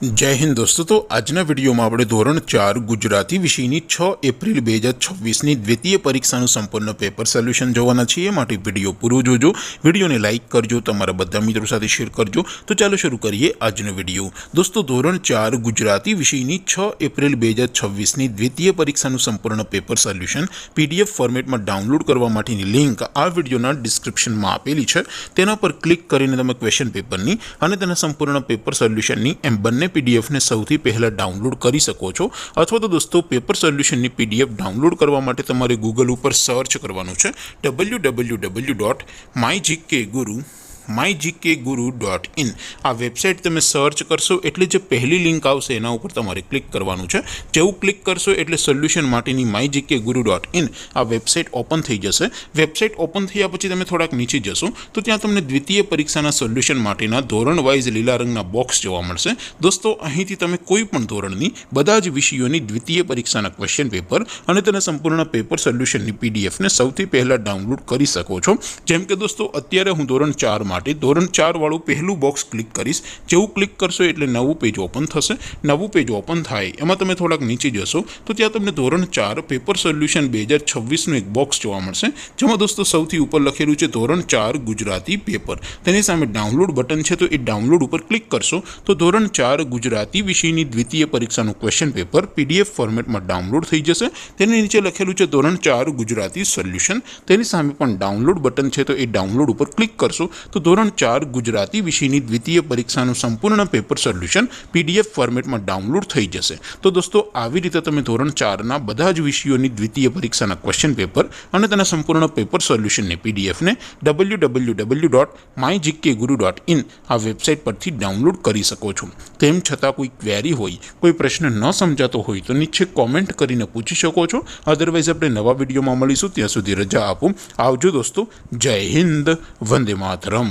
जय हिंद दोस्तों। तो आजना विडियो में આપણે ધોરણ 4 ગુજરાતી વિષયની 6 એપ્રિલ 2026 ની દ્વિતીય પરીક્ષાનું સંપૂર્ણ પેપર સોલ્યુશન જોવાના છીએ। માટે વિડિયો પૂરો જોજો, વિડિયોને લાઈક કરજો, તમારા બધા મિત્રો સાથે શેર કરજો। તો ચાલો શરૂ કરીએ આજનો વિડિયો। દોસ્તો ધોરણ 4 ગુજરાતી વિષયની 6 એપ્રિલ 2026 ની દ્વિતીય પરીક્ષાનું સંપૂર્ણ પેપર સોલ્યુશન પીડીએફ ફોર્મેટમાં ડાઉનલોડ કરવા માટેની લિંક આ વિડિયોના ડિસ્ક્રિપ્શનમાં આપેલી છે। તેના પર ક્લિક કરીને તમે ક્વેશ્ચન પેપરની અને તેના સંપૂર્ણ પેપર સોલ્યુશનની એમ બંને पीडीएफ ने सौथी पहला डाउनलॉड करी सको छो। अथवा तो दोस्तों पेपर सोल्यूशन नी पीडीएफ डाउनलॉड करवा माटे तमारे गूगल पर सर्च करवानुं छे www.mygkguru.in। आ वेबसाइट तमे सर्च करशो एटले जे पहली लिंक आवशे एना उपर तमारे क्लिक करवानुं छे। जेवुं क्लिक करशो एटले सोल्यूशन माटेनी mygkguru.in आ वेबसाइट ओपन थई जशे। वेबसाइट ओपन थया पछी तमे थोड़ाक नीचे जशो तो त्यां तमने द्वितीय परीक्षाना सोल्यूशन माटेना धोरण वाइज लीला रंगना बॉक्स जोवा मळशे। दोस्तों અહીંથી તમે કોઈ પણ ધોરણની બધા જ વિષયોની દ્વિતીય પરીક્ષાના ક્વેશ્ચન પેપર અને તેના સંપૂર્ણ પેપર સોલ્યુશનની પીડીએફ ને સૌથી પહેલા ડાઉનલોડ કરી શકો છો। જેમ કે દોસ્તો અત્યારે હું ધોરણ 4 માટે ધોરણ 4 વાળું પહેલું બોક્સ ક્લિક કરીશ। જેવું ક્લિક કરશો એટલે નવું પેજ ઓપન થશે। નવું પેજ ઓપન થાય એમાં તમે થોડાક નીચે જશો તો ત્યાં તમને ધોરણ 4 પેપર સોલ્યુશન 2026 નું એક બોક્સ જોવા મળશે। જેમાં દોસ્તો સૌથી ઉપર લખેલું છે ધોરણ 4 ગુજરાતી પેપર। તેની સામે ડાઉનલોડ બટન છે તો એ ડાઉનલોડ ઉપર ક્લિક કરશો તો ધોરણ 4 ગુજરાતી વિષયની દ્વિતીય પરીક્ષાનું ક્વેશ્ચન પેપર પીડીએફ ફોર્મેટમાં ડાઉનલોડ થઈ જશે। તેની નીચે લખેલું છે ધોરણ 4 ગુજરાતી સોલ્યુશન। તેની સામે પણ ડાઉનલોડ બટન છે તો એ ડાઉનલોડ ઉપર ક્લિક કરશો તો ધોરણ 4 ગુજરાતી વિષયની દ્વિતીય પરીક્ષાનું સંપૂર્ણ પેપર સોલ્યુશન પીડીએફ ફોર્મેટમાં ડાઉનલોડ થઈ જશે। તો દોસ્તો આવી રીતે તમે ધોરણ 4ના બધા જ વિષયોની દ્વિતીય પરીક્ષાના ક્વેશ્ચન પેપર અને તેના સંપૂર્ણ પેપર સોલ્યુશનની પીડીએફને www.mygkguru.in આ વેબસાઇટ પરથી ડાઉનલોડ કરી શકો છો। તેમ છતાં કોઈ ક્વેરી હોય, કોઈ પ્રશ્ન ન સમજાતો હોય તો નીચે કોમેન્ટ કરીને પૂછી શકો છો। અધરવાઇઝ આપણે નવા વિડીયોમાં મળીશું, ત્યાં સુધી રજા આપો। આવજો દોસ્તો। જય હિન્દ, વંદે માતરમ।